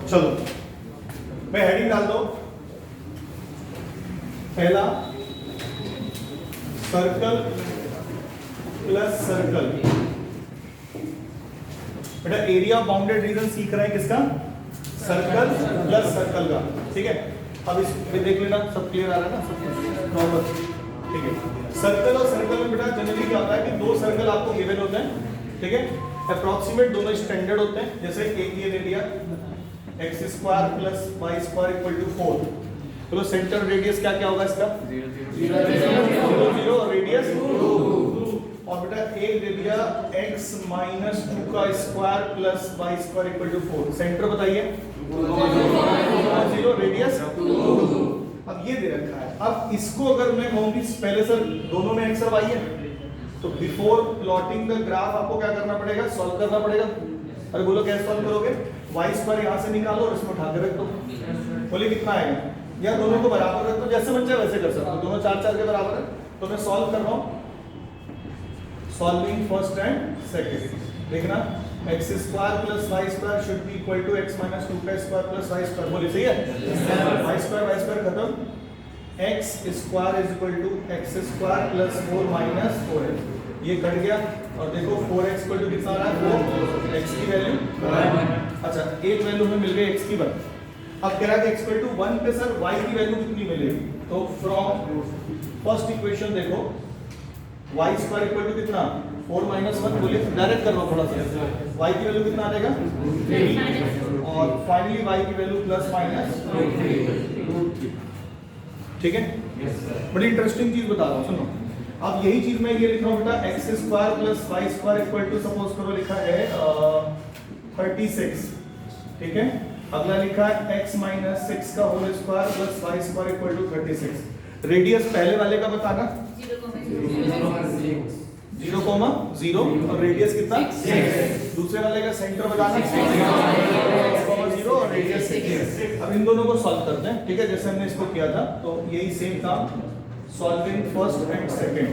चलो मैं हेडिंग डाल दो, पहला सर्कल प्लस सर्कल। बेटा एरिया बाउंडेड रीजन सीख रहा है किसका? सर्कल प्लस सर्कल का, ठीक है। अब इस पे देख लेना, सब क्लियर आ रहा है ना, सब नॉर्मल, ठीक है। सर्कल और सर्कल में बेटा जनरली क्या होता है कि दो सर्कल आपको गिवन होते हैं, ठीक है। अप्रॉक्सीमेट दोनों स्टैंडर्ड होते हैं, जैसे एक ये ले लिया x square plus y square equal to 4, तो सेंटर रेडियस क्या क्या होगा इसका? 0 0 और रेडियस 2। और बेटा एक दे दिया x माइनस 2 का square plus y square equal to 4, centre बताइए 0 रेडियस 2। अब ये दे रखा है, अब इसको अगर मैं कहूं कि पहले सर दोनों में x और y है, तो बिफोर प्लॉटिंग द ग्राफ आपको क्या करना पड़ेगा? सॉल्व करना पड़ेगा। अरे बोलो कैसे सॉल्व करोगे? y स्क्वायर यहां से निकालो और इसको उठा के रख दो, बोले कितना आएगा? या दोनों को बराबर रख दो, जैसे बन जाए वैसे कर सकते हो, दोनों 4 4 के बराबर है। तो मैं सॉल्व कर रहा हूं, सॉल्विंग फर्स्ट एंड सेकंड। देखना x square plus y square should be equal to x minus 2 का स्क्वायर प्लस y स्क्वायर, बोले सही है? y स्क्वायर खत्म, x square is equal to x square plus 4 minus 4x, ये cut गया। और देखो 4x इक्वल टू कितना आ रहा है? 4, x की वैल्यू, अच्छा एक वैल्यू हमें मिल गई x की 1। अब कह रहा है कि x इक्वल टू 1 पे सर y की वैल्यू कितनी मिलेगी? तो फ्रॉम फर्स्ट इक्वेशन देखो y स्क्वायर इक्वल टू कितना? 4 माइनस 1, बोलिए डायरेक्ट कर लो थोड़ा सा, y की वैल्यू कितना आ जाएगा? 3, और फाइनली y की वैल्यू प्लस माइनस √3, ठीक है। बड़ी इंटरेस्टिंग चीज बता रहा हूँ, सुनो। अब यही चीज मैं ये लिख रहा हूँ बेटा, x square plus y square equal to suppose करो लिखा है 36, ठीक है। अगला लिखा है x माइनस 6 का whole square plus y square equal to 36। Radius पहले वाले का बताना 0,0 और रेडियस कितना? 6। दूसरे वाले का सेंटर बताना 0 और रेडियस 6। अब इन दोनों को सॉल्व करते हैं, ठीक है, जैसे हमने इसको किया था। तो यही सेम काम, solving first and second,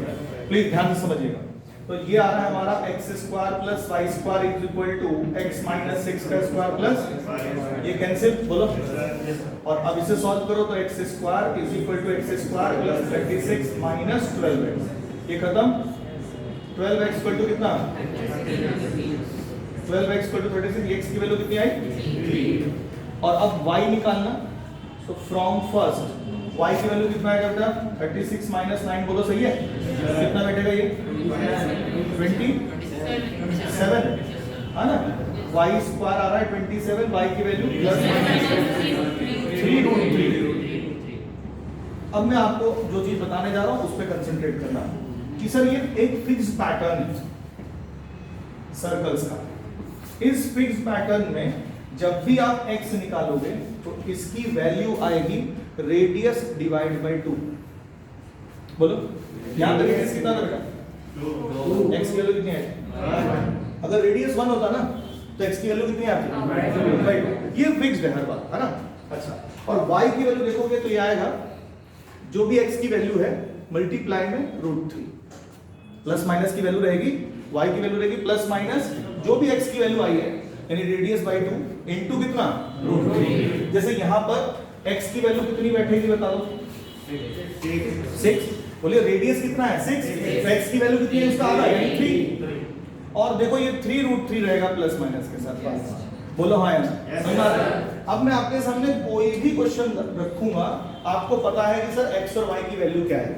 please ध्यान से समझिएगा। तो ये आ रहा है हमारा x square plus y square is equal to x minus 6 का स्क्वायर प्लस, ये कैंसिल, बोलो। और अब इसे सॉल्व करो तो x square is equal to x square plus 36 minus 12x, ये खत्म। 12x इक्वल टू कितना? 12x इक्वल टू 36, x की वैल्यू कितनी आई? 3। और अब y निकालना, तो फ्रॉम फर्स्ट y की वैल्यू कितना आएगा बेटा? 36 माइनस 9, बोलो सही है? कितना बैठेगा ये? 27, है ना। y स्क्वायर आ रहा है 27, y की वैल्यू प्लस 3√3। अब मैं आपको जो चीज बताने जा रहा हूं उस पर कंसंट्रेट करना कि सर ये एक फिक्स पैटर्न है सर्कल्स का। इस फिक्स पैटर्न में जब भी आप x निकालोगे तो इसकी वैल्यू आएगी रेडियस डिवाइड बाय 2, बोलो यहां पर रेडियस कितना था बेटा? 2। x की वैल्यू कितनी है? अगर रेडियस 1 होता ना तो x की वैल्यू कितनी आती? ये फिक्स्ड है हर बार, है ना। अच्छा, और y की वैल्यू देखोगे तो ये आएगा जो भी x की वैल्यू है मल्टीप्लाई में √3, प्लस माइनस की वैल्यू रहेगी, y की वैल्यू रहेगी प्लस माइनस जो भी x की वैल्यू आई है, यानी रेडियस बाय 2 इनटू कितना? √3। जैसे यहां पर x की वैल्यू कितनी बैठेगी बता दो? 6। बोलिए रेडियस कितना है? 6, तो x की वैल्यू कितनी है? उसका आधा यानी 3। और देखो ये 3√3 रहेगा प्लस माइनस के साथ, बोलो हाँ या ना। अब मैं आपके सामने कोई भी क्वेश्चन रखूंगा, आपको पता है कि सर x और y की वैल्यू क्या है।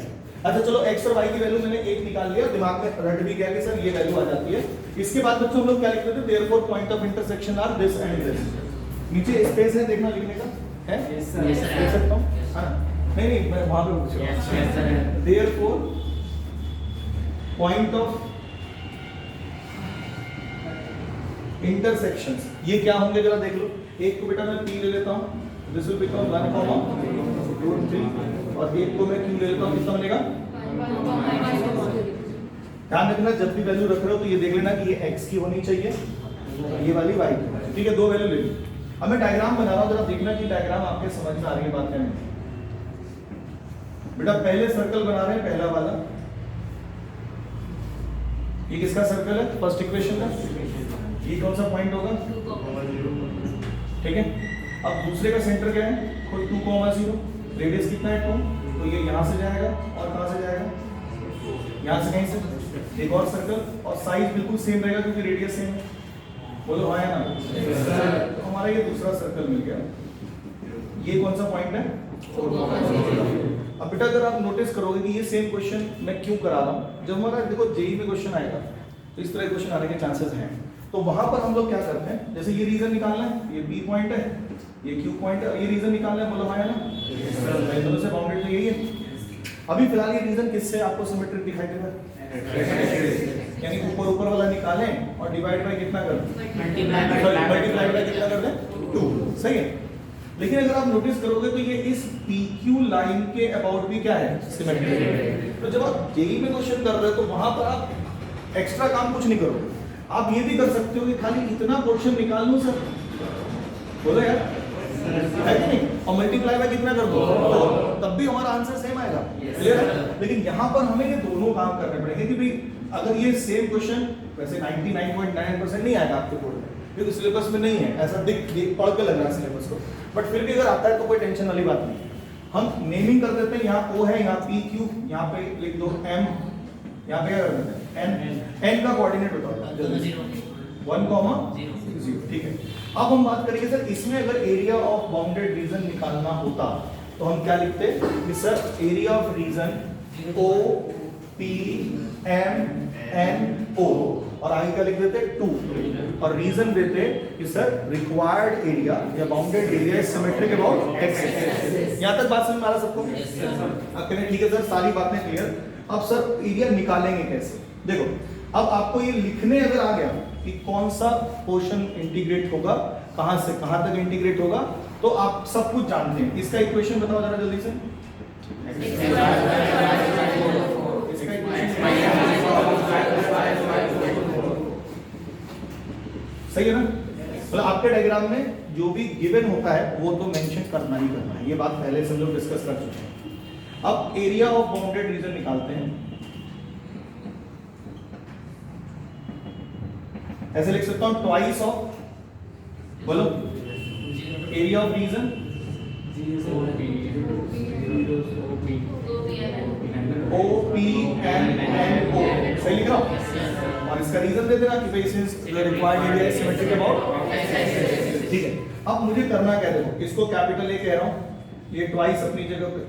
अच्छा चलो x और y की वैल्यू मैंने एक निकाल लिया, दिमाग में रट भी गया कि सर ये वैल्यू आ जाती है। इसके बाद बच्चों हम लोग क्या लिखते थे? Therefore point of intersection are this and this. नीचे स्पेस है, देखना लिखने का है, देख सकता हूं, हां नहीं मैं वहां पे पूछ रहा हूं। देयरफॉर पॉइंट ऑफ इंटरसेक्शंस ये क्या होंगे जरा देख लो। एक को बेटा मैं p ले लेता हूं, दिस विल बिकम 1,3, और एक को मैं q ले लेता हूं, कितना बनेगा? ध्यान रखना जब भी वैल्यू रख रहे हो तो ये देख लेना कि ये x की होनी चाहिए, ये वाली y की, ठीक है। दो वैल्यू ले ली। अब मैं डायग्राम बना रहा हूं, जरा देखना कि डायग्राम आपके समझ में आ रही है बात नहीं। बेटा पहले सर्कल बना रहे हैं, पहला वाला, ये किसका सर्कल है? फर्स्ट इक्वेशन का। ये कौन सा पॉइंट होगा? ठीक है। अब दूसरे का सेंटर क्या है, कोई 2,0, रेडियस कितना है 2, तो ये यहाँ से जाएगा और कहाँ से जाएगा, यहाँ से कहीं से एक और सर्कल, और साइज बिल्कुल सेम रहेगा क्योंकि रेडियस सेम है। बोलो हाँ या ना। तो हमारा ये दूसरा सर्कल मिल गया। ये कौन सा पॉइंट है? अब बेटा अगर आप नोटिस करोगे कि ये सेम क्वेश्चन मैं क्यों करा रहा हूँ, जब हमारा देखो जेई में क्वेश्चन आएगा तो इस तरह क्वेश्चन आने के चांसेस हैं, तो वहां पर हम लोग क्या करते हैं, जैसे ये रीजन निकालना है, ये बी पॉइंट है, ये क्यू पॉइंट है, ये रीजन निकालना है, बोलो हाँ या ना। दोनों से बाउंडेड तो यही है। अभी फिलहाल ये रीजन किससे आपको सिमेट्रिक दिखाई दे रहा है, यानी ऊपर ऊपर वाला निकालें और डिवाइड बाय कितना कर दें, मल्टीप्लाई बाय कितना कर दें 2, सही है। लेकिन अगर आप नोटिस करोगे तो ये इस PQ लाइन के अबाउट भी क्या है, सिमेट्रिक। तो जब आप जेई में क्वेश्चन कर रहे हो तो वहां पर आप एक्स्ट्रा काम कुछ नहीं करोगे, आप ये भी कर सकते हो कि खाली इतना पोर्शन निकाल लूं सर, बोलो यार है कि नहीं, और मल्टीप्लाई बाय कितना कर दो, तब भी हमारा आंसर सेम आएगा, क्लियर है। लेकिन यहाँ पर हमें ये दोनों काम करने पड़ेंगे कि भाई अगर ये सेम क्वेश्चन वैसे 99.9% नहीं आएगा आपके बोर्ड में क्योंकि सिलेबस में नहीं है, ऐसा दिख पढ़ के लग रहा है सिलेबस को, बट फिर भी अगर आता है तो कोई टेंशन वाली बात नहीं। हम नेमिंग कर देते हैं, यहाँ O है, यहाँ PQ, यहाँ पे लिख दो M, यहाँ पे क्या कर देते हैं N का कोऑर्डिनेट बताओ 1,0, ठीक है। अब हम बात करेंगे सर इसमें अगर एरिया ऑफ बाउंडेड रीजन निकालना होता तो हम क्या लिखते कि sir area of region O P M N O और आगे क्या लिख देते 2 और रीजन देते कि सर रिक्वायर्ड एरिया या bounded area is symmetric about x। यहां तक बात समझ में आ रहा सबको? अब कहने ठीक है सर सारी बातें क्लियर। अब सर एरिया निकालेंगे कैसे, देखो अब आपको ये लिखने अगर आ गया कि कौन सा पोर्शन इंटीग्रेट होगा, कहां से कहां तक इंटीग्रेट होगा, तो आप सब कुछ जानते हैं। इसका इक्वेशन बताओ जरा जल्दी से। सही है ना, मतलब आपके डायग्राम में जो भी गिवन होता है वो तो मेंशन करना ही करना है, ये बात पहले से हम लोग डिस्कस कर चुके हैं। अब एरिया ऑफ बाउंडेड रीजन निकालते हैं, ऐसे लिख सकता हूं ट्वाइस ऑफ, बोलो एरिया ऑफ रीजन OPMNO, सही लिख रहा हूं, और इसका रीजन दे देना कि भाई since the required area is symmetric about, ठीक है। अब मुझे करना क्या, देखो इसको कैपिटल ए कह रहा हूं, ये ट्वाइस अपनी जगह पे।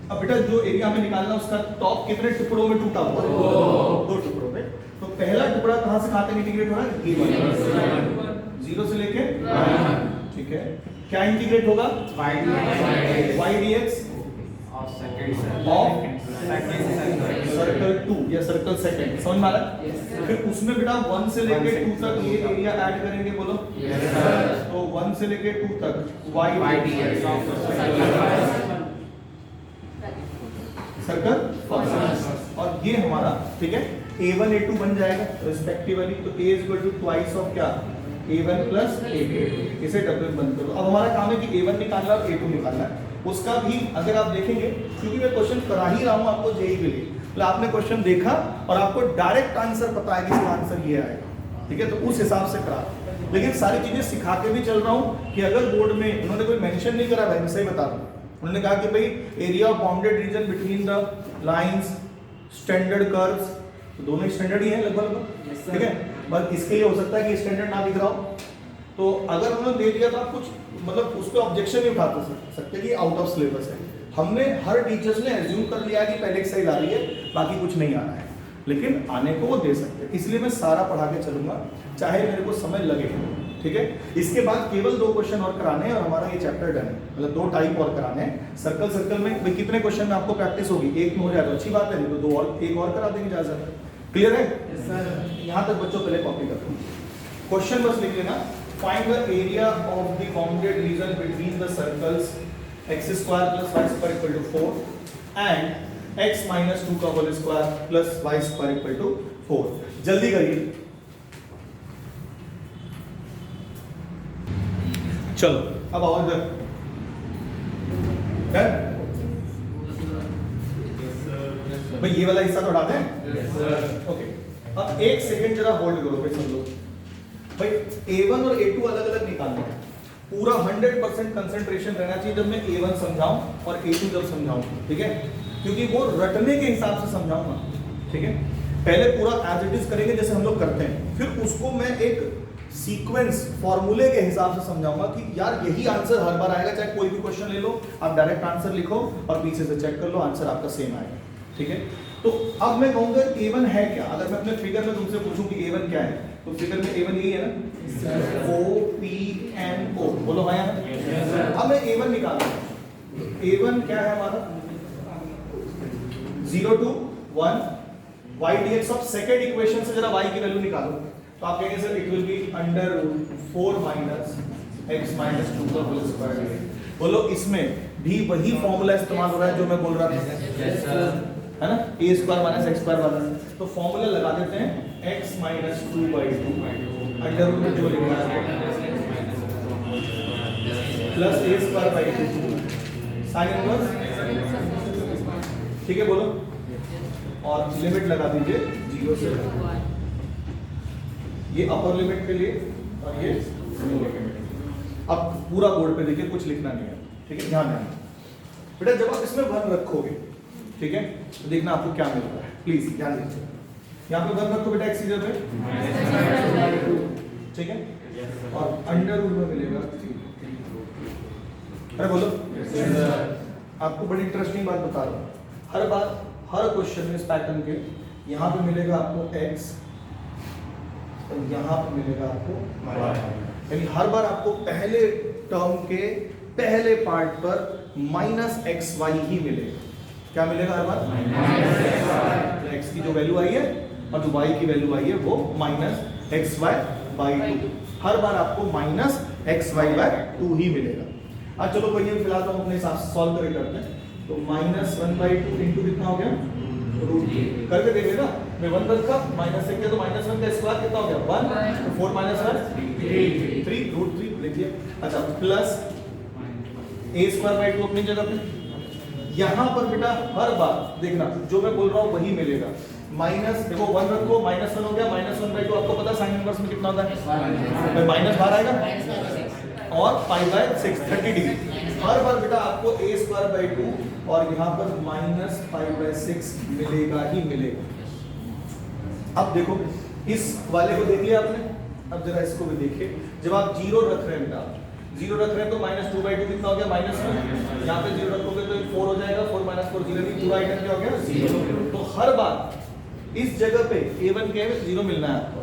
अब बेटा जो एरिया हमें निकालना उसका टॉप कितने टुकड़ों में टूटा हुआ है, 2 टुकड़ों में। तो पहला टुकड़ा कहां से कहां तक इंटीग्रेट हो रहा है, ये 0 से लेके, ठीक है। क्या इंटीग्रेट होगा, y dx ऑफ सर्कल 2 या सर्कल सेकंड, समझ में आ रहा है। फिर उसमें बेटा 1 से लेके 2 तक ये एरिया ऐड करेंगे, बोलो तो 1 से लेके 2 तक y dx of circle first, और ये हमारा ठीक है a1 a2 बन जाएगा रिस्पेक्टिवली। तो a is equal to twice of क्या, a1 प्लस a2, इसे डबल बंद करो। अब हमारा काम है कि a1 निकालना और a2 निकालना है। उसका भी अगर आप देखेंगे, क्योंकि मैं क्वेश्चन करा ही रहा हूं आपको जेई के लिए, तो आपने क्वेश्चन देखा और आपको डायरेक्ट आंसर पता है कि इसका आंसर ये आएगा, ठीक है, तो उस हिसाब से करा। लेकिन सारी चीजें सिखा के भी चल रहा हूं कि अगर बोर्ड में उन्होंने कोई मेंशन नहीं करा, भाई मैं सही बता रहा हूं, उन्होंने कहा कि भाई area of bounded region between the lines standard curves, तो दोनों स्टैंडर्ड ही हैं लगभग, ठीक है। बस इसके लिए हो सकता है कि स्टैंडर्ड ना दिख रहा हो, तो अगर उन्होंने दे दिया तो आप कुछ मतलब उस पर ऑब्जेक्शन नहीं उठा सकते कि आउट ऑफ सिलेबस है। हमने हर टीचर्स ने एज्यूम कर लिया कि पहले एक्सरसाइज आ रही है, बाकी कुछ नहीं आ रहा है, लेकिन आने को वो दे सकते हैं। इसलिए मैं सारा पढ़ा के चलूंगा, चाहे मेरे को समय लगे, ठीक है। इसके बाद केवल 2 क्वेश्चन और कराने हैं और हमारा ये चैप्टर डन है। मतलब 2 टाइप और कराने हैं। सर्कल में कितने क्वेश्चन में आपको प्रैक्टिस होगी, 1 में हो जाए तो अच्छी बात है, नहीं तो 2 और 1 और करा देंगे ज्यादा। क्लियर है? यहाँ तक बच्चों पहले कॉपी कर लो, क्वेश्चन बस लिख लेना। Find the area of the bounded region between the circles x square plus y square equal to 4 and x minus 2 का whole square plus y square equal to 4। जल्दी करिए, चलो अब आओ इधर। भाई ये वाला हिस्सा तो हटाते हैं, ओके। अब 1 सेकंड जरा होल्ड करो भाई सब लोग। भाई A1 और A2 अलग अलग निकालना है, पूरा 100% कंसंट्रेशन रहना चाहिए जब मैं A1 समझाऊं और A2 जब समझाऊं, ठीक है, क्योंकि वो रटने के हिसाब से समझाऊंगा, ठीक है। पहले पूरा एज इट इज करेंगे जैसे हम लोग करते हैं, फिर उसको मैं एक सीक्वेंस फॉर्मूले के हिसाब से समझाऊंगा कि यार यही आंसर हर बार आएगा, चाहे कोई भी क्वेश्चन ले लो, आप डायरेक्ट आंसर लिखो और पीछे से चेक कर लो, आंसर आपका सेम आएगा, ठीक है। तो अब मैं कहूंगा A1 है क्या, अगर मैं अपने फिगर में तुमसे पूछूं कि A1 क्या है, तो फिगर में A1 यही है ना, OPNO, बोलो हाँ यार। अब मैं A1 निकालूंगा, A1 क्या है हमारा, 0 to 1 y dx of second equation से जरा y की वैल्यू निकालो, तो आप कहेंगे sir it will be under root 4 minus x minus 2 का होल स्क्वायर। बोलो इसमें भी वही फॉर्मूला इस्तेमाल हो रहा है जो मैं बोल रहा था, है ना, a square minus x square वाला। तो फॉर्मूला लगा देते हैं x माइनस 2/2 अंडर रूट में जो लिखा है plus a square by 2 sine inverse, ठीक है, बोलो, और लिमिट लगा दीजिए 0 से, ये अपर लिमिट के लिए और ये लोअर लिमिट। अब पूरा बोर्ड पे देखिए, कुछ लिखना नहीं है, ठीक है, ध्यान देना बेटा। जब आप इसमें 1 रखोगे, ठीक है, तो देखना आपको क्या मिल रहा है, प्लीज ध्यान दीजिए। यहाँ पे 1 रखो बेटा x की जगह पे, ठीक है, और अंडर रूट में मिलेगा 3। अरे बोलो, आपको बड़ी इंटरेस्टिंग बात बता रहा हूँ, हर बार हर क्वेश्चन में इस पैटर्न के यहाँ पे मिलेगा आपको x और यहाँ पे मिलेगा आपको y, यानी हर बार आपको पहले टर्म के पहले पार्ट पर माइनस एक्स वाई ही मिलेगा। क्या मिलेगा हर बार? तो x की जो वैल्यू आई है और जो y की वैल्यू आई है वो माइनस एक्स वाई बाई 2, हर बार आपको माइनस एक्स वाई बाई 2 ही मिलेगा। आज चलो कोई नहीं, फिलहाल हम अपने हिसाब से सॉल्व करके करते हैं। तो माइनस 1/2 इंटू कितना हो गया, √3 करके देखिए ना, मैं 1 रखा माइनस से किया तो माइनस 1 का स्क्वायर कितना हो गया 1, तो 4 माइनस 1 3 √3 लिखिए। अच्छा प्लस a स्क्वायर बाई 2 अपनी जगह पे। यहाँ पर बेटा हर बार देखना जो मैं बोल रहा हूँ वही मिलेगा। माइनस देखो 1 रखो, माइनस 1 हो गया, माइनस 1/2 आपको पता साइन इनवर्स में कितना होता है, माइनस बाहर आएगा और पाई बाय 6 30 डिग्री। हर बार बेटा आपको a स्क्वायर बाई 2 और यहाँ पर माइनस पाई बाय 6 मिलेगा ही मिलेगा। अब देखो इस वाले को देखिए आपने, अब जरा इसको भी देखिए। जब आप 0 रख रहे हैं बेटा, 0 रख रहे हैं तो माइनस 2/2 कितना हो गया -1। यहाँ पे 0 रखोगे तो 4 हो जाएगा, 4 माइनस 4 0, पूरा आइटम क्या हो गया 0। तो हर बार इस जगह पे a1 के 0 मिलना है आपको।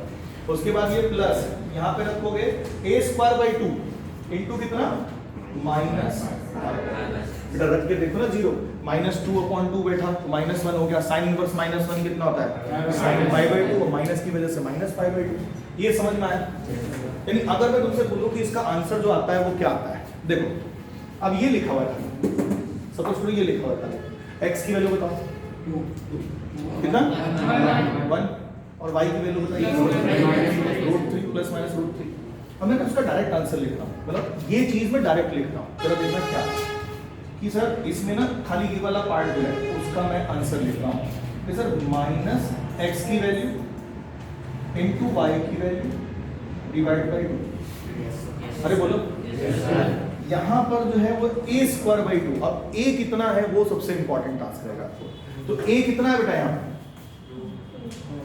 उसके बाद ये प्लस यहाँ पे रखोगे a स्क्वायर बाई 2 इंटू कितना माइनस, बेटा रख के देखो ना 0 -2/2 बैठा तो -1 हो गया। साइन इनवर्स -1 कितना होता है sin π/2, माइनस की वजह से माइनस π/2। ये समझ में आया? यानी अगर मैं तुमसे बोलूं कि इसका आंसर जो आता है वो क्या आता है, देखो अब ये लिखा हुआ था, सपोज करो ये लिखा हुआ था, x की वैल्यू बताओ कितना 1 और y की वैल्यू बताइए √3 प्लस माइनस √3। अब मैं उसका डायरेक्ट आंसर लिख रहा हूँ, मतलब ये चीज मैं डायरेक्ट लिख रहा हूँ। जरा देखना क्या कि सर इसमें ना खाली ये वाला पार्ट जो है उसका मैं आंसर लिख रहा हूँ कि सर माइनस x की वैल्यू इंटू y की वैल्यू डिवाइड बाई 2। अरे बोलो यहाँ पर जो है वो a स्क्वायर बाई 2। अब a कितना है वो सबसे इंपॉर्टेंट टास्क रहेगा आपको। तो a कितना है बेटा यहाँ,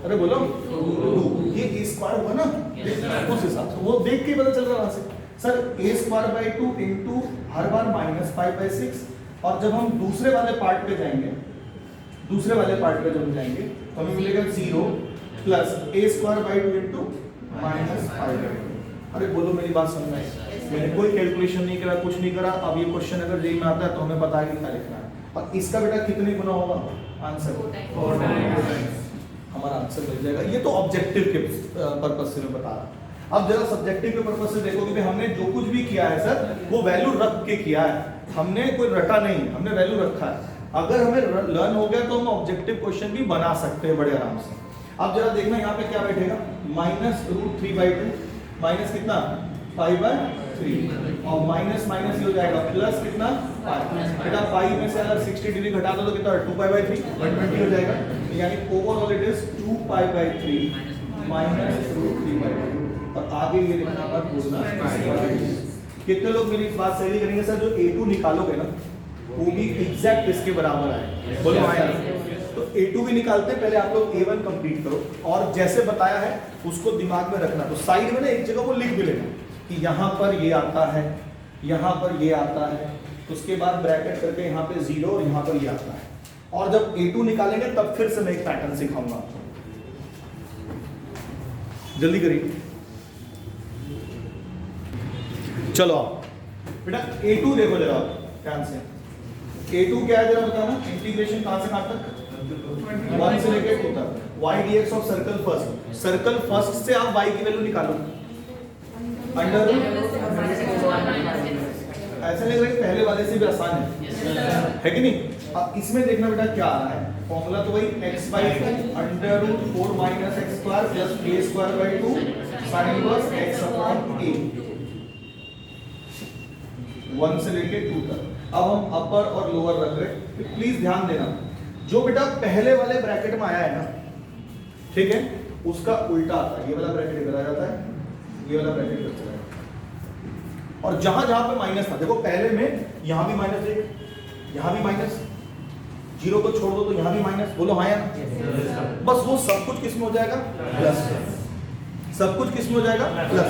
अरे बोलो 2, ये a स्क्वायर हुआ ना, उस हिसाब से वो देख के पता चल रहा है से sir a square by 2 into her bar minus 5/6। और जब हम दूसरे वाले पार्ट पे जाएंगे, दूसरे वाले पार्ट पे जब हम जाएंगे तो हमें मिलेगा 0 plus a square by 2 into minus 5/2। अरे बोलो मेरी बात समझ में आई? मैंने कोई कैलकुलेशन नहीं करा, कुछ नहीं करा। अब ये क्वेश्चन अगर जेई में आता है तो हमें पता है कि क्या लिखना है। और इसका बेटा कितने गुना होगा आंसर, 4 टाइम्स हमारा आंसर मिल जाएगा। ये तो ऑब्जेक्टिव के पर्पस से मैं बता रहा हूँ। अब जरा सब्जेक्टिव के पर्पस से देखो कि हमने जो कुछ भी किया है सर वो वैल्यू रख के किया है, हमने कोई रटा नहीं, हमने वैल्यू रखा है। अगर हमें लर्न हो गया तो हम ऑब्जेक्टिव क्वेश्चन भी बना सकते हैं बड़े आराम से। अब जरा देखना यहाँ पे क्या बैठेगा, -√3/2 माइनस कितना 5/3 और माइनस माइनस हो जाएगा प्लस कितना 5। बेटा 5 में से अगर 60 डिग्री घटा दो तो कितना 2π/3 120 हो जाएगा। यानी ओवरऑल इट इज 2π/3 -√3/2। और आगे ये लिखना मत भूलना, कितने लोग मेरी इस बात सही करेंगे सर, जो A2 निकालोगे ना वो भी एग्जैक्ट इसके बराबर आए, बोलो आया। तो A2 भी निकालते हैं, पहले आप लोग A1 कंप्लीट करो और जैसे बताया है उसको दिमाग में रखना। तो साइड में ना एक जगह को लिख भी लेना कि यहाँ पर ये आता है, यहाँ पर ये आता है, उसके बाद ब्रैकेट करके यहाँ पे 0 और यहाँ पर ये आता है। और जब A2 निकालेंगे तब फिर से मैं एक पैटर्न सिखाऊंगा आपको, जल्दी करिए। चलो आप बेटा A2 देखो जरा ध्यान से। A2 क्या है जरा बताना, इंटीग्रेशन कहां से कहां तक, 1 से लेकर 2 तक। y dx of circle first, circle first से आप y की वैल्यू निकालो, अंडर ऐसे लग रहा है पहले वाले से भी आसान है कि नहीं। अब इसमें देखना बेटा क्या आ रहा है, फॉर्मूला तो वही x/2 under root 4 minus x square plus a square by 2 sine inverse x upon a, 1 से लेके 2 तक। अब हम अपर और लोअर रख रहे हैं, प्लीज ध्यान देना, जो बेटा पहले वाले ब्रैकेट में आया है ना, ठीक है, उसका उल्टा आता है। ये वाला ब्रैकेट इधर आ जाता है, ये वाला ब्रैकेट इधर चला जाता है। और जहां जहां पे माइनस था, देखो पहले में यहां भी माइनस है, यहां भी माइनस, 0 को छोड़ दो तो यहां भी माइनस, बोलो हाँ या बस वो सब कुछ किस में हो जाएगा, प्लस। सब कुछ किस में हो जाएगा, प्लस।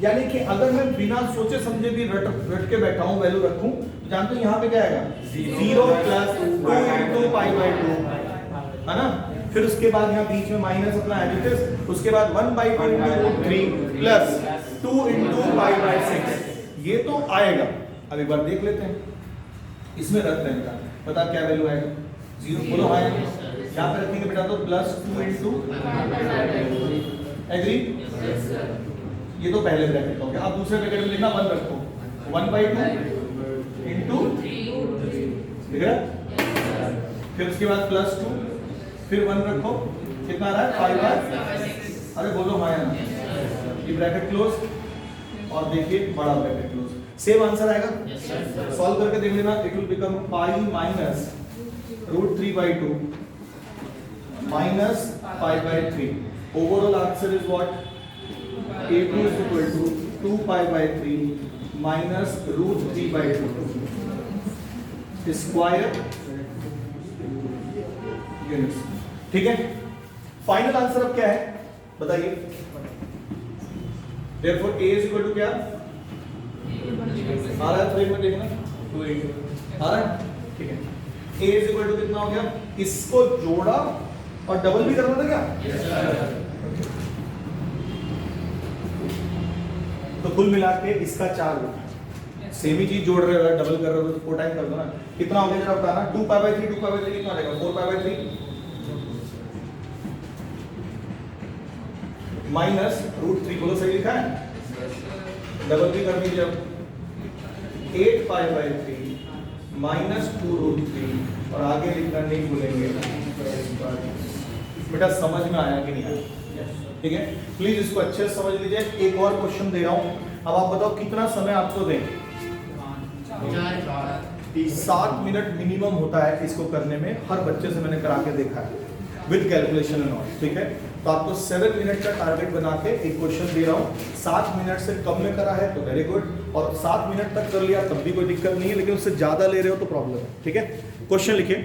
यानी कि अगर मैं बिना सोचे समझे भी रट के बैठा हूं, वैल्यू रखूं, तो जानते हो यहाँ पे क्या आएगा, 0 प्लस 2 इंटू पाई बाई 2, है ना। फिर उसके बाद यहाँ बीच में माइनस अपना एज इट इज, उसके बाद 1/2 into 3 plus 2 into pi by 6, ये तो आएगा। अब एक बार देख लेते हैं, इसमें रख दें बेटा, बता क्या वैल्यू आएगा, 0, बोलो हाँ। यहाँ पे रखेंगे बेटा तो प्लस 2 इंटू, एग्री, ये तो पहले ब्रैकेट हो गया। अब दूसरे ब्रैकेट में लिखना 1 रखो, 1/2 इंटू, ठीक है, फिर उसके बाद प्लस 2, फिर 1 रखो, कितना आ रहा है 5/, अरे बोलो हाँ या ना। ये ब्रैकेट क्लोज और देखिए बड़ा ब्रैकेट क्लोज, सेम आंसर आएगा। सॉल्व करके देख लेना, it will become pi minus root 3/2 minus pi by 3। Overall answer is what, A2 is equal to 2 pi by 3 minus root 3/2 square units, ठीक है। फाइनल आंसर अब क्या है बताइए, therefore A is equal to क्या आ रहा है, फ्रेम में देखना 2 आ रहा है, ठीक है। A is equal to कितना हो गया, इसको जोड़ा और डबल भी करना था क्या, तो कुल मिला के इसका 4 होगा। सेम ही चीज जोड़ रहे हो, डबल कर रहे हो तो 4 टाइम कर दो ना, कितना हो गया जरा बताना, 2 पाई बाई 3, 2 पाई बाई 3 कितना आ जाएगा, 4 पाई बाई 3 माइनस रूट 3, बोलो सही लिखा है, डबल भी कर दीजिए अब, 8 पाई बाई 3 माइनस 2 रूट 3, और आगे लिखना नहीं भूलेंगे। बेटा समझ में आया कि नहीं आया, ठीक है, प्लीज इसको अच्छे से समझ लीजिए। एक और क्वेश्चन दे रहा हूं, अब आप बताओ कितना समय आपको दें, 7 मिनट मिनिमम होता है इसको करने में, हर बच्चे से मैंने करा के देखा है विद कैलकुलेशन एंड ऑल, ठीक है। तो आपको 7 मिनट का टारगेट बना के एक क्वेश्चन दे रहा हूं, 7 मिनट से कम में करा है तो वेरी गुड, और 7 मिनट तक कर लिया तब भी कोई दिक्कत नहीं है, लेकिन उससे ज्यादा ले रहे हो तो प्रॉब्लम है, ठीक है। क्वेश्चन लिखिए,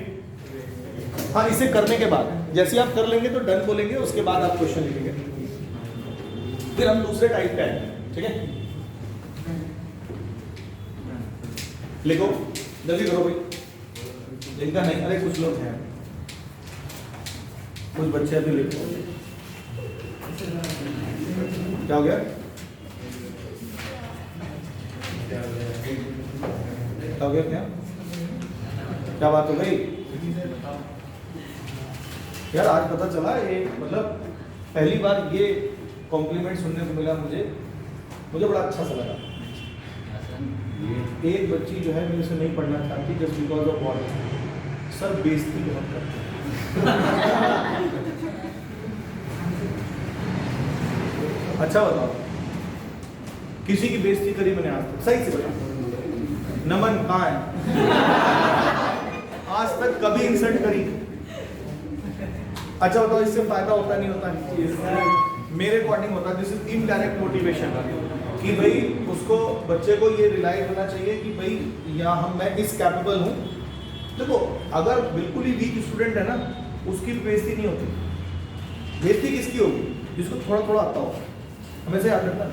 हाँ इसे करने के बाद जैसे आप कर लेंगे तो डन बोलेंगे, उसके बाद आप क्वेश्चन लिखेंगे, फिर हम दूसरे टाइप का है, ठीक है। लिखो जल्दी करो भाई, लिखना नहीं, अरे कुछ लोग हैं, कुछ बच्चे अभी लिखो, क्या हो गया, क्या हो गया, क्या बात हो गई यार, आज पता चला ये, मतलब पहली बार ये कॉम्प्लीमेंट सुनने को मिला मुझे बड़ा अच्छा सा लगा। एक बच्ची जो है मेरे से नहीं पढ़ना चाहती just because of what, sir बेइज्जती बहुत करते हैं। अच्छा बताओ, किसी की बेइज्जती करी मैंने आज तक, सही से बताओ, नमन कहाँ है, आज तक कभी इंसल्ट करी, अच्छा बताओ इससे फायदा होता नहीं होता है, मेरे अकॉर्डिंग होता है, दिस इज इनडायरेक्ट मोटिवेशन, कि भाई उसको बच्चे को ये रियलाइज होना चाहिए कि भाई यहाँ मैं इस कैपेबल हूँ। देखो अगर बिल्कुल ही वीक स्टूडेंट है ना, उसकी बेइज्जती नहीं होती। बेइज्जती किसकी होगी? जिसको थोड़ा थोड़ा आता हो। हमें से याद रखना,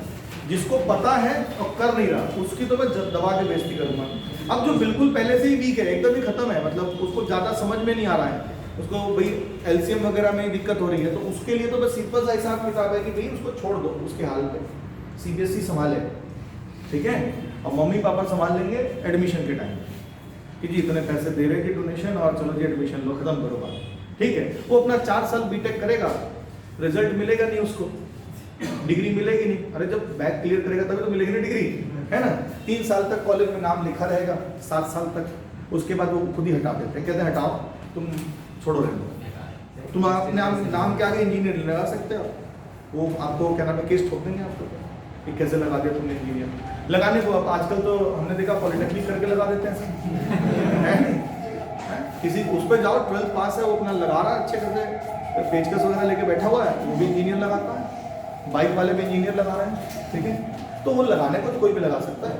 जिसको पता है और कर नहीं रहा, उसकी तो मैं दबा के बेइज्जती करूंगा। अब जो बिल्कुल पहले से ही वीक है, एकदम ही खत्म है, मतलब उसको ज़्यादा समझ में नहीं आ रहा है, उसको भाई एलसीएम वगैरह में दिक्कत हो रही है, तो उसके लिए तो बस सिंपल सा हिसाब किताब है कि भाई उसको छोड़ दो उसके हाल पे, सीबीएसई संभाले, ठीक है, और मम्मी पापा संभाल लेंगे एडमिशन के टाइम कि जी इतने पैसे दे रहे हैं डोनेशन और चलो जी एडमिशन लो, खत्म करो बात, ठीक है। वो अपना 4 साल बीटेक करेगा, रिजल्ट मिलेगा नहीं उसको, डिग्री मिलेगी नहीं। अरे जब बैक क्लियर करेगा तभी तो मिलेगी ना डिग्री, है ना। 3 साल तक कॉलेज में नाम लिखा रहेगा, 7 साल तक, उसके बाद वो खुद ही हटा देते हैं, कहते हैं हटाओ तुम, छोड़ो रहने दो, तुम अपने नाम के आगे इंजीनियर लगा सकते हो। वो आपको क्या नाम है, केस ठोक देंगे आपको कि कैसे लगा दिया तुमने इंजीनियर। लगाने को अब आजकल तो हमने देखा पॉलिटेक्निक करके लगा देते हैं, किसी उस पर जाओ 12th पास है, वो अपना लगा रहा है अच्छे खासे, पेचकस वगैरह लेके बैठा हुआ है, वो भी इंजीनियर लगाता है, बाइक वाले भी इंजीनियर लगा रहे हैं, ठीक है। तो वो लगाने को तो कोई भी लगा सकता है।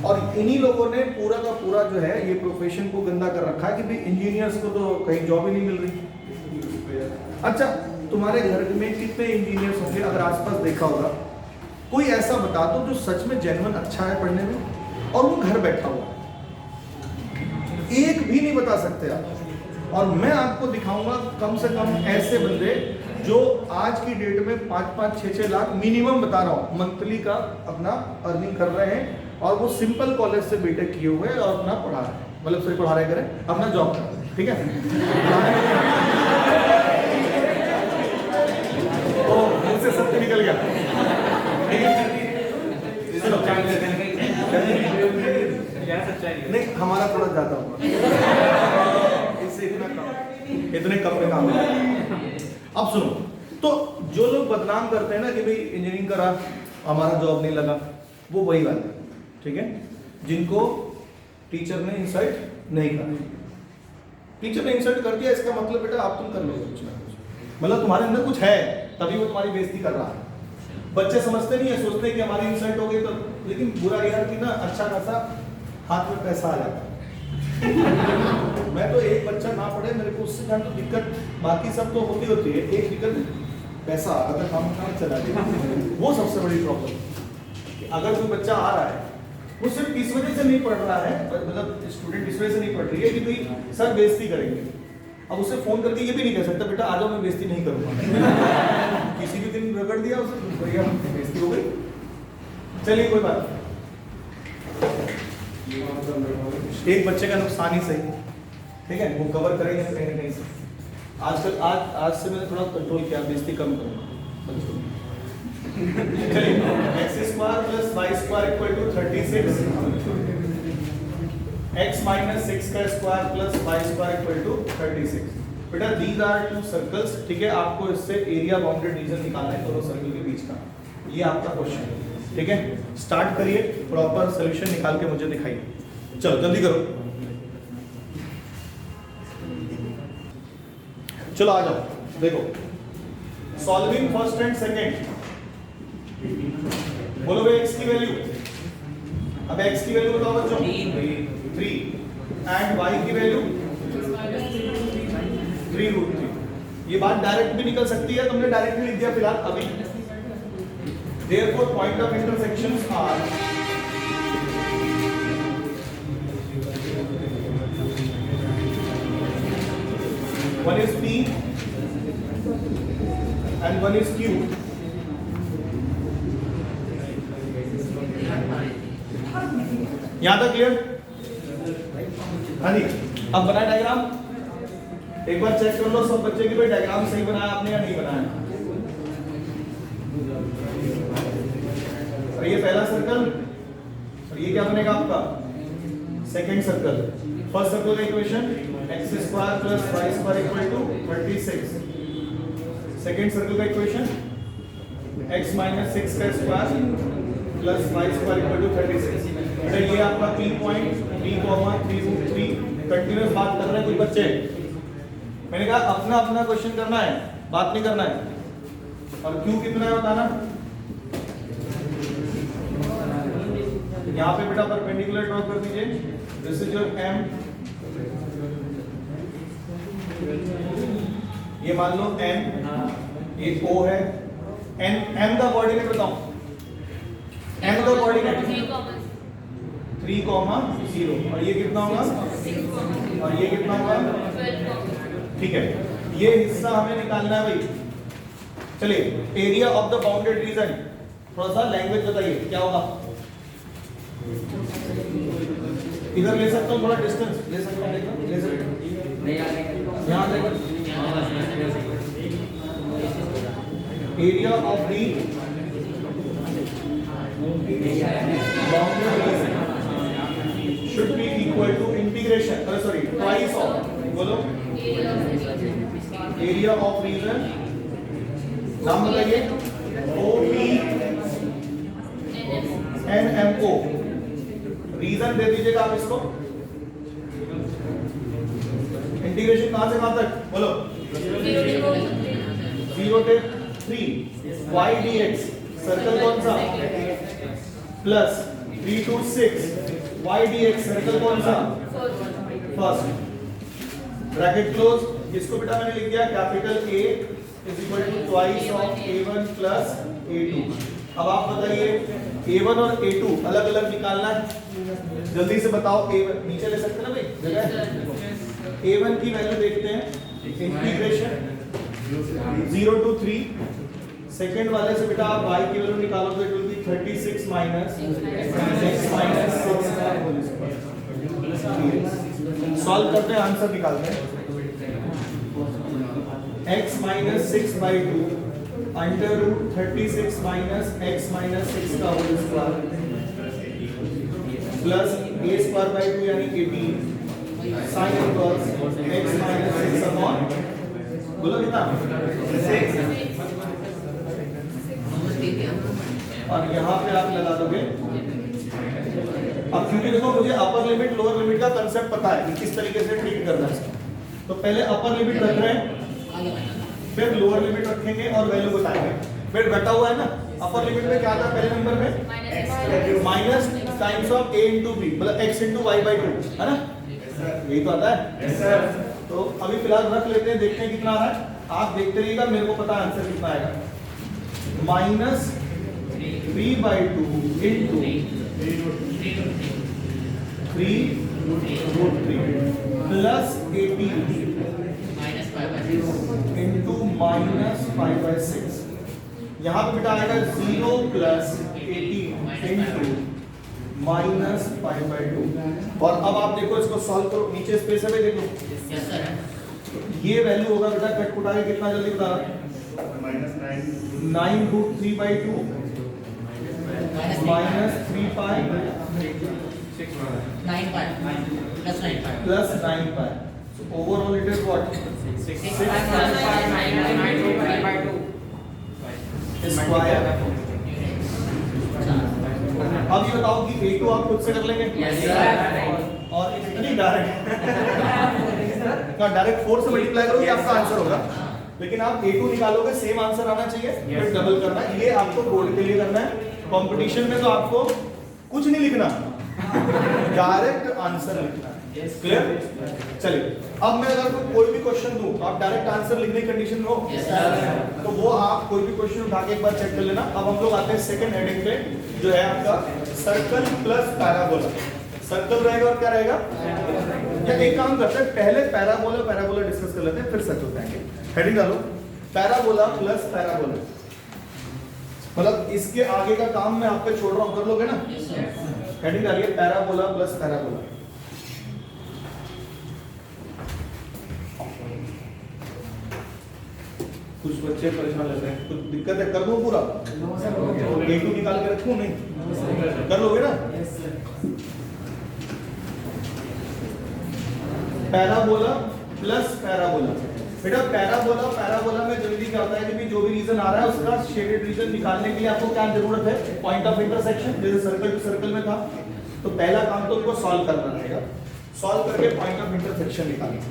और इन्हीं लोगों ने पूरा का पूरा जो है ये प्रोफेशन को गंदा कर रखा है कि भाई इंजीनियर्स को तो कहीं जॉब ही नहीं मिल रही। अच्छा, तुम्हारे घर में कितने इंजीनियर्स होंगे? अगर आसपास देखा होगा, कोई ऐसा बता दो जो सच में जेन्युइन अच्छा है पढ़ने में और वो घर बैठा हुआ है, एक भी नहीं बता सकते आप। और मैं आपको दिखाऊंगा कम से कम ऐसे बंदे जो आज की डेट में 5-5, 6-6 लाख मिनिमम बता रहा हूँ मंथली का अपना अर्निंग कर रहे हैं, और वो सिंपल कॉलेज से बीटेक किए हुए और अपना पढ़ा रहे हैं, मतलब सिर्फ पढ़ा रहे करें, अपना जॉब कर रहे हैं, ठीक है। तो मुझसे सत्य निकल गया, ठीक है। नहीं, हमारा थोड़ा ज्यादा होगा, इससे इतने कम में काम है। अब सुनो, तो जो लोग बदनाम करते हैं ना कि भाई इंजीनियरिंग करा हमारा जॉब नहीं लगा, वो वही बात है, ठीक है, जिनको टीचर ने इंसल्ट नहीं करा। टीचर ने इंसल्ट कर दिया, इसका मतलब बेटा आप तुम कर लोगे कुछ ना कुछ, मतलब तुम्हारे अंदर कुछ है, तभी वो तुम्हारी बेइज्जती कर रहा है। बच्चे समझते नहीं है, सोचते हैं कि हमारी इंसल्ट हो गई तो, लेकिन बुरा यार कि ना अच्छा खासा हाथ में पैसा आ जाता है। मैं तो एक बच्चा ना पढ़े, मेरे को उससे ज्यादा तो दिक्कत, बाकी सब तो होती होती है, एक दिक्कत पैसा अगर काम चला गया, वो सबसे बड़ी प्रॉब्लम। अगर कोई बच्चा आ रहा है, वो सिर्फ इस वजह से नहीं पढ़ रहा है, मतलब स्टूडेंट इस वजह से नहीं पढ़ रही है कि भाई सर बेइज्जती करेंगे, अब उसे फोन करके ये भी नहीं कह सकता बेटा आ जाओ मैं बेइज्जती नहीं करूंगा। किसी भी दिन रगड़ दिया उसे, भैया बेइज्जती हो गई, चलिए कोई बात। एक बच्चे का नुकसान ही सही, ठीक है, वो कवर करेंगे कहीं ना कहीं से। आजकल आज से मैंने थोड़ा कंट्रोल किया, बेइज्जती कम करूंगा बच्चों की। चलिए, x² + y² = 36, x - 6 का स्क्वायर + y² = 36। बेटा दीज आर 2 सर्कल्स, ठीक है, आपको इससे एरिया बाउंडेड रीजन निकालना है दोनों सर्कल के बीच का, ये आपका क्वेश्चन है, ठीक है। स्टार्ट करिए, प्रॉपर सॉल्यूशन निकाल के मुझे दिखाइए, चलो जल्दी करो, चलो आ जाओ। देखो सॉल्विंग फर्स्ट एंड सेकंड, बोलो भाई x की वैल्यू, अब x की वैल्यू बताओ बच्चों 3 एंड y की वैल्यू 3√3। ये बात डायरेक्ट भी निकल सकती है, तुमने डायरेक्ट भी लिख दिया फिलहाल अभी। Therefore point of intersections are one is P and one is Q. यहां तक क्लियर? हाँ जी, अब बनाया डायग्राम, एक बार चेक कर लो सब बच्चे की भाई डायग्राम सही बनाया आपने या नहीं बनाया। और ये पहला सर्कल और ये क्या बनेगा आपका सेकंड सर्कल। फर्स्ट सर्कल का equation x² + y² = 36, second circle का इक्वेशन x - 6 का स्क्वायर + y² = 36। तो ये आपका P पॉइंट 3,3√3 कंटीन्यूअस बात कर रहे हैं कुछ बच्चे, मैंने कहा अपना अपना क्वेश्चन करना है, बात नहीं करना है। और Q कितना है बताना, यहाँ पे बेटा परपेंडिकुलर ड्रॉ कर दीजिए, दिस इज योर M, ये मान लो N, ये O है, M का कोऑर्डिनेट बताओ, M का कोऑर्डिनेट 3,0 और ये कितना होगा, और ये कितना होगा, ठीक है। ये हिस्सा हमें निकालना है भाई। चलिए area of the bounded reason, थोड़ा सा लैंग्वेज बताइए क्या होगा। इधर ले सकता हूँ, थोड़ा डिस्टेंस ले सकता हूँ, ले सकता हूँ, यहाँ देखो, area of the bounded reason should be equal to integration, sorry, twice of, बोलो, area of region, नाम बताइए, OP NMO, रीजन दे दीजिएगा आप इसको, इंटीग्रेशन कहां से कहां तक, बोलो, 0 से 3 y dx, सर्कल कौन सा, plus 3 to 6 y dx, circle कौन सा, फर्स्ट, ब्रैकेट क्लोज, इसको बेटा मैंने लिख दिया capital A is equal to twice of A1 plus A2। अब आप बताइए A1 और A2 अलग अलग निकालना है, जल्दी से बताओ। A1 नीचे ले सकते हैं ना भाई, जगह A1 की वैल्यू देखते हैं, इंटीग्रेशन 0 to 3, सेकंड वाले से बेटा आप y की वैल्यू निकालो तो it will B 36 minus x minus 6 का होल स्क्वायर। सॉल्व करते हैं, आंसर निकालते हैं। x minus 6/2 under root 36 minus x minus 6 का whole square plus a square by 2 यानी 18 sin inverse x minus 6 upon, बोलो कितना, 6, और यहाँ पे आप लगा दोगे। अब क्योंकि देखो मुझे अपर लिमिट लोअर लिमिट का कांसेप्ट पता है कि किस तरीके से ट्रीट करना है, तो पहले अपर लिमिट रख रहे हैं, फिर लोअर लिमिट रखेंगे और वैल्यू बताएंगे। फिर घटा हुआ है ना, अपर लिमिट में क्या था पहले नंबर में, minus times of a into b, मतलब x इंटू वाई बाई 2, है ना, यही तो आता है। तो अभी फिलहाल रख लेते हैं, देखते हैं कितना आ रहा है। आप देखते रहिएगा, मेरे को पता आंसर कितना आएगा, minus 3/2 into 3√3 plus 18 into minus 5/6। यहाँ पे बेटा आएगा 0 प्लस 18 इंटू माइनस 5/2। और अब आप देखो इसको सॉल्व करो, नीचे स्पेस है, देखो ये वैल्यू होगा बेटा, कट कुटा के कितना जल्दी बता रहा, -9√3/2 minus 3 pi plus 9 pi, so overall it is what, 6 square. अब ये बताओ कि A2 आप खुद से कर लेंगे, और इतनी डायरेक्ट डायरेक्ट 4 से मल्टीप्लाई करोगे आपका आंसर होगा, लेकिन आप A2 निकालोगे सेम आंसर आना चाहिए, फिर डबल करना है। ये आपको बोर्ड के लिए करना है, कंपटीशन में तो आपको कुछ नहीं लिखना, डायरेक्ट आंसर लिखना है। क्लियर? चलिए अब मैं अगर कोई भी क्वेश्चन दूं तो आप डायरेक्ट आंसर लिखने की कंडीशन में हो, तो वो आप कोई भी क्वेश्चन उठा के एक बार चेक कर लेना। अब हम लोग आते हैं सेकंड हेडिंग पे, जो है आपका सर्कल प्लस पैराबोला। सर्कल रहेगा और क्या रहेगा, या एक काम करते हैं, पहले पैराबोला डिस्कस कर लेते हैं, फिर सर्कल जाएंगे। हेडिंग डालो, पैराबोला प्लस पैराबोला, मतलब इसके आगे का काम मैं आप पे छोड़ रहा हूं, कर लोगे ना। हेडिंग डालिए, पैराबोला प्लस पैराबोला। कुछ बच्चे परेशान लग रहे हैं, कुछ दिक्कत है, कर दूं पूरा, A2 निकाल के रखूं, नहीं कर लोगे ना। पैराबोला प्लस पैराबोला, बेटा पैराबोला में जल्दी क्या होता है कि जो भी रीजन आ रहा है उसका शेडेड रीजन निकालने के लिए आपको क्या जरूरत है, पॉइंट ऑफ इंटरसेक्शन। जैसे सर्कल टू सर्कल में था, तो पहला काम तो उनको सॉल्व करना रहेगा, सॉल्व करके पॉइंट ऑफ इंटरसेक्शन निकालना।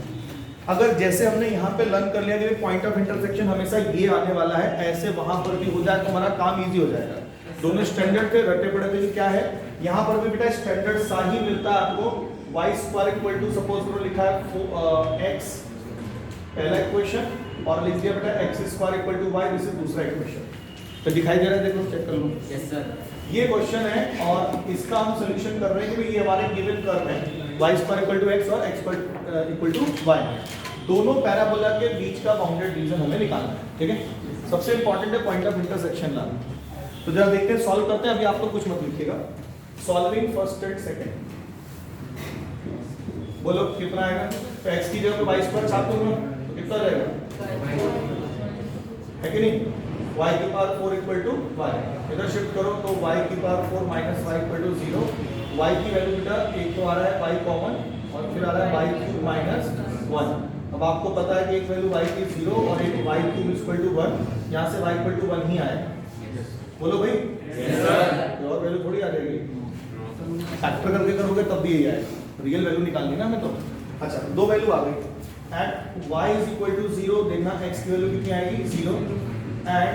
अगर जैसे हमने यहाँ पे लर्न कर लिया कि पॉइंट ऑफ इंटरसेक्शन हमेशा ये आने वाला है, ऐसे वहां पर भी हो जाए तो हमारा काम इजी हो जाएगा। दोनों स्टैंडर्ड थे, रटे पड़े थे कि क्या है। यहाँ पर भी बेटा स्टैंडर्ड सा ही मिलता है आपको। y square equal to suppose करो लिखा है x पहला इक्वेशन और लिख दिया बेटा x square equal to y, this is दूसरा इक्वेशन। तो दिखाई दे रहा है, देखो चेक कर लो। Yes sir. ये क्वेश्चन है और इसका हम सॉल्यूशन कर रहे हैं कि ये हमारे गिवन कर्व है y square equal to x और x इक्वल टू y। दोनों पैराबोला के बीच का बाउंडेड रीजन हमें निकालना है, ठीक है। सबसे इंपॉर्टेंट है पॉइंट ऑफ इंटरसेक्शन लाना। तो जरा देखते हैं, सॉल्व करते हैं। अभी आप तो कुछ मत लिखिएगा, सॉल्विंग फर्स्ट एंड सेकंड। बोलो कितना आएगा? तो x की जगह पे y स्क्वायर छाप दूंगा तो कितना जाएगा, है कि नहीं? y की पावर 4 इक्वल टू y, इधर शिफ्ट करो तो y की power 4 minus y equal to 0। y की वैल्यू बेटा एक तो आ रहा है y कॉमन और फिर आ रहा है y क्यूब माइनस 1। अब आपको पता है कि एक वैल्यू y की 0 और एक y क्यूब इक्वल टू 1, यहाँ से y इक्वल टू 1 ही आएगा। बोलो भाई यस सर। और वैल्यू थोड़ी आ जाएगी, फैक्टर करके करोगे तब भी यही आएगा। रियल वैल्यू निकालनी ना हमें तो। अच्छा, दो वैल्यू आ गई। At y is equal to 0 देखना x की वैल्यू कितनी आएगी, 0। At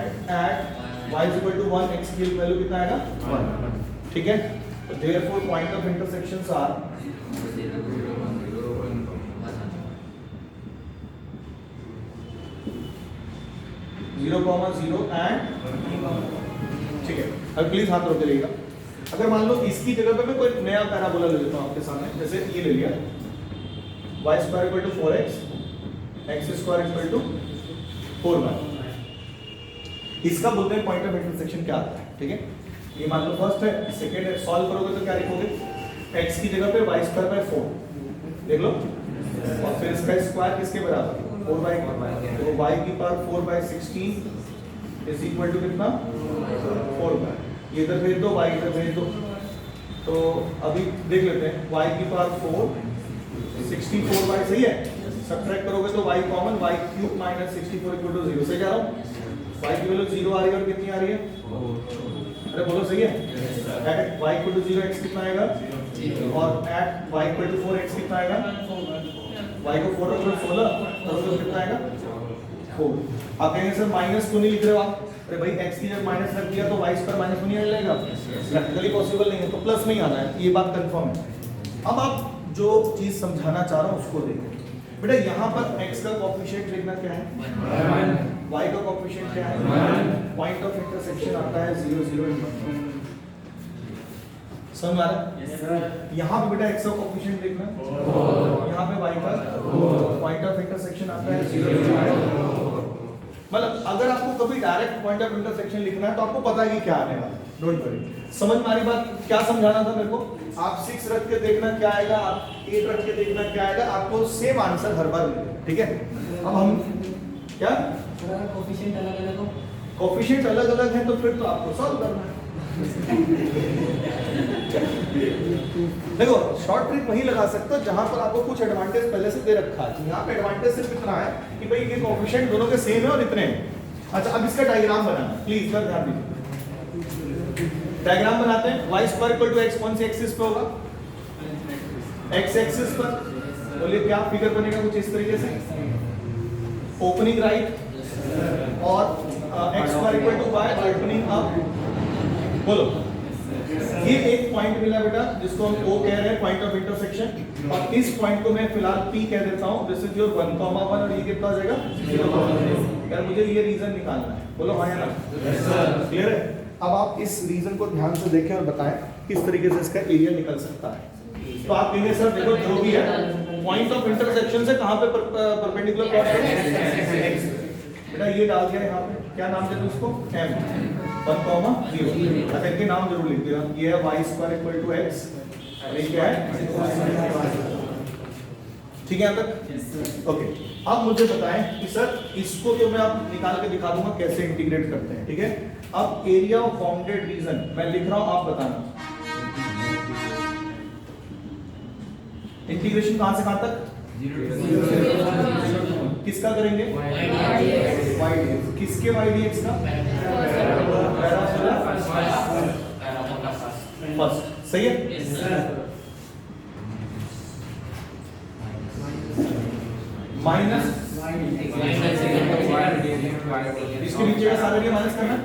y is equal to 1 x की वैल्यू कितना आएगा, 1, ठीक है। तो therefore point of intersections are 0,0 and, ठीक है। अब प्लीज हाथ रोक लीजिएगा। अगर मान लो इसकी जगह पे मैं कोई नया पैराबोला ले लेता हूं आपके सामने, जैसे ये ले लिया y square equal to 4x, x square equal to 4y। इसका बोलते हैं पॉइंट ऑफ इंटरसेक्शन क्या आता है, ठीक है। ये मान लो फर्स्ट है, सेकंड है। सॉल्व करोगे तो क्या लिखोगे, x की जगह पे y स्क्वायर बाय 4 देख लो, और फिर इसका स्क्वायर किसके बराबर, 4y। तो y की power 4 by 16 is equal to कितना, 4y। ये इधर भेज दो, y इधर भेज दो। तो अभी देख लेते हैं, y की पावर 4 64y सही है। सब्ट्रैक्ट करोगे तो y common, y cube minus 64 equal to 0। सही जा रहा हूं? y की वैल्यू 0 आ रही है और कितनी आ रही है, अरे बोलो सही है। At y equal to 0 x कितना आएगा, और at y equal to 4 x कितना आएगा, y को 4 और 16 तो कितना आएगा, 4। आप कहेंगे सर माइनस क्यों नहीं लिख रहे हो आप? अरे भाई x की जब माइनस रख दिया तो y पर माइनस नहीं आ जाएगा, प्रैक्टिकली पॉसिबल नहीं है, तो प्लस में ही आना है, ये बात कंफर्म है। अब आप जो चीज समझाना चाह रहा हूं उसको देखो बेटा। यहाँ पर x का कोएफिशिएंट लिखना क्या है, 1। y का कोएफिशिएंट क्या है, 1। पॉइंट ऑफ इंटरसेक्शन आता है 0, 0 एंड 1। समझ आ रहा है? Yes sir. यहाँ पे बेटा x का कोएफिशिएंट लिखना, यहाँ पे y का पॉइंट ऑफ इंटरसेक्शन आता है 0, 0 एंड 1। मतलब अगर आपको कभी डायरेक्ट पॉइंट ऑफ इंटरसेक्शन लिखना है तो आपको पता है कि क्या आने वाला है, डोंट वरी। समझ में आ रही बात? क्या समझाना था मेरे को? आप 6 रख के देखना क्या आएगा, आप 8 रख के देखना क्या आएगा, आपको सेम आंसर हर बार मिलेगा, ठीक है। अब हम क्या कोएफिशिएंट अलग-अलग हो, कोएफिशिएंट अलग-अलग है तो फिर तो आपको सॉल्व करना है। देखो शॉर्ट ट्रिक वही लगा सकते हो जहां पर आपको कुछ एडवांटेज पहले से दे रखा है। यहाँ पे एडवांटेज सिर्फ इतना है कि भाई ये कोएफिशिएंट दोनों के सेम है और इतने हैं। अच्छा, अब इसका डायग्राम बनाना, प्लीज इधर ध्यान दीजिए। डायग्राम बनाते हैं। y square equal to x कौन सी एक्सिस पे होगा, x एक्सिस पर। बोलिए क्या फिगर बनेगा, कुछ इस तरीके से, ओपनिंग राइट, और x square equal to y opening up. बोलो ये एक पॉइंट मिला बेटा जिसको हम O कह रहे हैं, पॉइंट ऑफ इंटरसेक्शन। और इस पॉइंट को मैं फिलहाल P कह देता हूं, दिस इज योर 1,1 और ये कितना हो जाएगा 0,0। यार मुझे ये रीजन निकालना है, बोलो हाँ या ना, क्लियर है। अब आप इस रीजन को ध्यान से देखें और बताएं किस तरीके से इसका एरिया निकल सकता है। तो आप कहेंगे सर देखो जो भी है पॉइंट ऑफ इंटरसेक्शन से कहां पे परपेंडिकुलर प्लॉट करें, बेटा ये डाल दिया यहाँ पे, क्या नाम देते उसको, m 1,0। अच्छा इनके नाम जरूर लिख देना, ये है y square equal to x और ये क्या है, ठीक है यहाँ तक, ओके। अब मुझे बताएं कि सर इसको तो मैं अब निकाल के दिखा दूंगा कैसे इंटीग्रेट करते हैं, ठीक है। अब एरिया ऑफ बाउंडेड रीजन मैं लिख रहा हूं, आप बताना इंटीग्रेशन कहां से कहां तक, किसका करेंगे, y dx, किसके y dx का, फर्स्ट, सही है। माइनस इसके नीचे का सारे माइनस करना,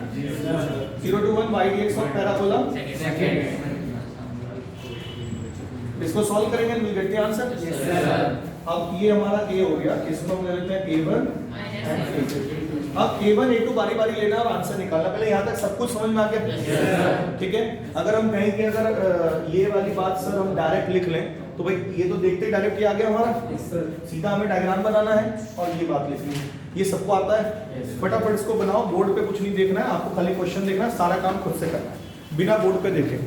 0 to 1 y dx of parabola. इसको सॉल्व करेंगे will get the answer. Yes, sir. अब ये हमारा a हो गया, इसको हम ले लेते हैं a1 एंड a2। अब a1 a2 बारी बारी लेना और आंसर निकालना। पहले यहाँ तक सब कुछ समझ में आ गया? ठीक है। अगर हम कहें कि अगर ये वाली बात सर हम डायरेक्ट लिख लें तो भाई ये तो देखते ही डायरेक्ट आ गया हमारा, सीधा हमें डायग्राम बनाना है और ये बात लिखनी है। ये सबको आता है? फटाफट इसको बनाओ, बोर्ड पे कुछ नहीं देखना है आपको, खाली क्वेश्चन देखना है, सारा काम खुद से करना है बिना बोर्ड पे देखे।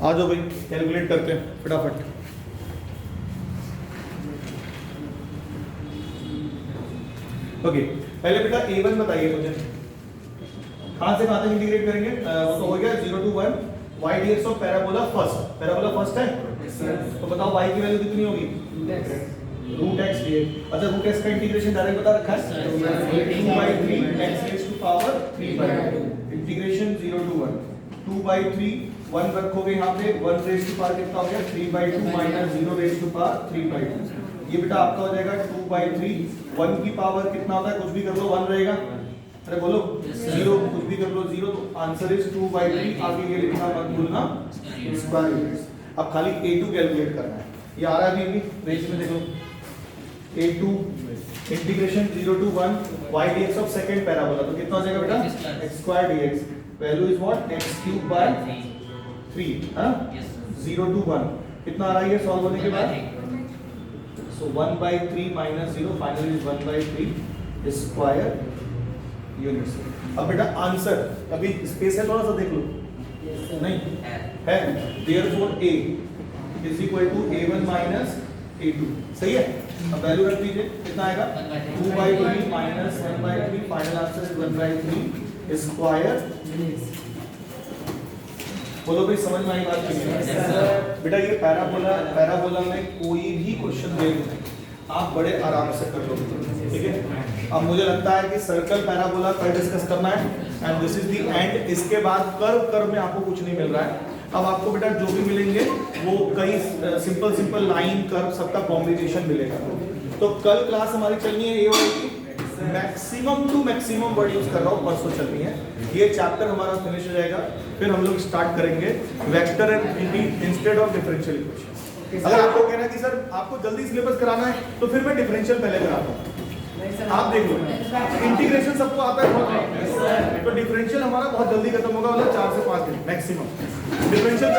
आ जाओ भाई कैलकुलेट करते हैं फटाफट। ओके पहले बेटा a1 बताइए मुझे, कहां से कहां तक इंटीग्रेट करेंगे? वो तो हो गया 0 to 1 y dx of parabola first. Parabola first है तो बताओ y की वैल्यू कितनी होगी? Root x dx। अच्छा रूट x का इंटीग्रेशन डायरेक्ट बता रखा है 2/3 x raised to power 3/2 integration 0 to 1 2/3 1 रखोगे यहाँ पे 1 raised to power कितना हो गया 3/2 माइनस 0 raised to power 3/2। ये बेटा आपका हो जाएगा 2/3 1 की पावर कितना होता है? कुछ भी कर लो 1 रहेगा। अरे बोलो 0 कुछ भी कर लो 0, तो आंसर इज 2/3। आगे ये लिखना मत भूलना स्क्वायर रूट। अब खाली a2 कैलकुलेट करना है, ये आ रहा है अभी पेज में देखो। a2 integration 0 to 1 y dx of second parabola, तो कितना हो जाएगा बेटा? x square dx value is what? x cube by 3। हां 0 to 1 कितना आ रहा है ये सॉल्व होने के बाद? So 1/3 minus 0 finally is 1/3 square units। अब बेटा आंसर अभी स्पेस है थोड़ा सा देख लो। नहीं है, therefore a is equal to a1 minus a2। सही है। अब वैल्यू रख दीजिए, कितना आएगा? 2/3 minus 1/3 final answer is 1/3 square. बोलो भाई समझ में आई बात की नहीं? बेटा ये पैराबोला में कोई भी क्वेश्चन दे दो आप बड़े आराम से कर लोगे, ठीक है। अब मुझे लगता है कि सर्कल पैराबोला पर डिस्कस करना है and this is the end. इसके बाद कर्व में आपको कुछ नहीं मिल रहा है। अब आपको बेटा जो भी मिलेंगे वो कई सिंपल लाइन कर्व सबका कॉम्बिनेशन मिलेगा। तो कल क्लास हमारी चलनी है ये होगी maximum to maximum word use कर रहा हूँ, परसों चलनी है। ये चैप्टर हमारा फिनिश हो जाएगा, फिर हम लोग स्टार्ट करेंगे vector and 3D instead of differential equation. अगर आपको कहना है कि सर आपको जल्दी सिलेबस कराना है तो फिर मैं डिफरेंशियल पहले कराता हूँ। आप देख लो इंटीग्रेशन सबको आता है, तो डिफरेंशियल हमारा बहुत जल्दी खत्म होगा, मतलब 4 से 5 दिन मैक्सिमम। डिफरेंशियल